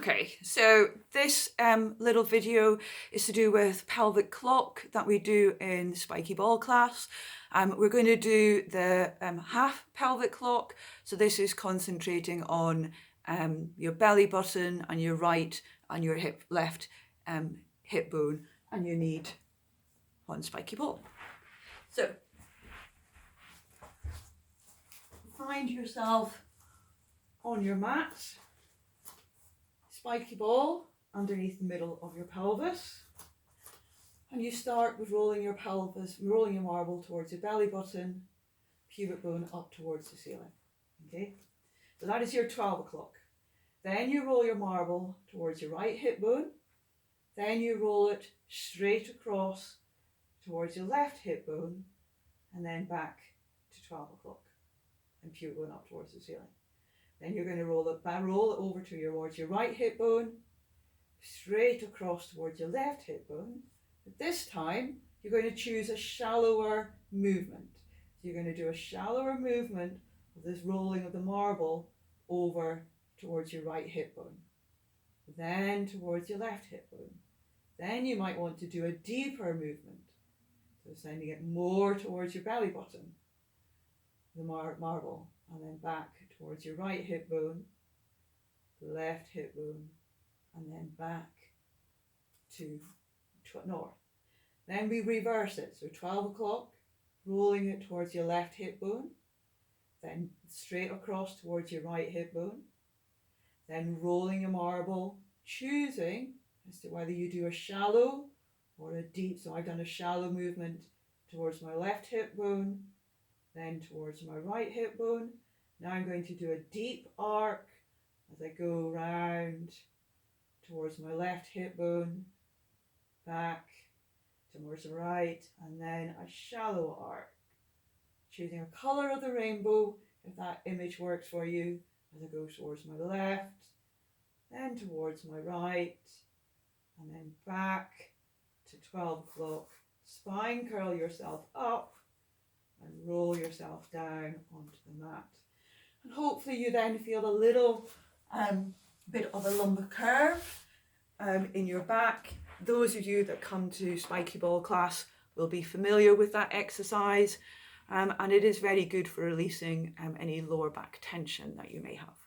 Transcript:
Okay, so this little video is to do with pelvic clock that we do in spiky ball class. We're going to do the half pelvic clock. So this is concentrating on your belly button and your right and your left hip bone and your knee on spiky ball. So find yourself on your mat. Spiky ball underneath the middle of your pelvis, and you start with rolling your pelvis, rolling your marble towards your belly button, pubic bone up towards the ceiling. Okay, so that is your 12 o'clock. Then you roll your marble towards your right hip bone, then you roll it straight across towards your left hip bone, and then back to 12 o'clock and pubic bone up towards the ceiling. Then you're going to roll it over towards your right hip bone, straight across towards your left hip bone. But this time, you're going to choose a shallower movement. So you're going to do a shallower movement of this rolling of the marble over towards your right hip bone, then towards your left hip bone. Then you might want to do a deeper movement. So sending it more towards your belly button, the marble, and then back towards your right hip bone, left hip bone, and then back to north. Then we reverse it. So 12 o'clock, rolling it towards your left hip bone, then straight across towards your right hip bone, then rolling a marble, choosing as to whether you do a shallow or a deep. So I've done a shallow movement towards my left hip bone, then towards my right hip bone. Now I'm going to do a deep arc as I go round towards my left hip bone, back towards the right, and then a shallow arc. Choosing a colour of the rainbow if that image works for you as I go towards my left, then towards my right, and then back to 12 o'clock. Spine curl yourself up and roll yourself down onto the mat. And hopefully you then feel a little bit of a lumbar curve in your back. Those of you that come to spiky ball class will be familiar with that exercise, and it is very good for releasing any lower back tension that you may have.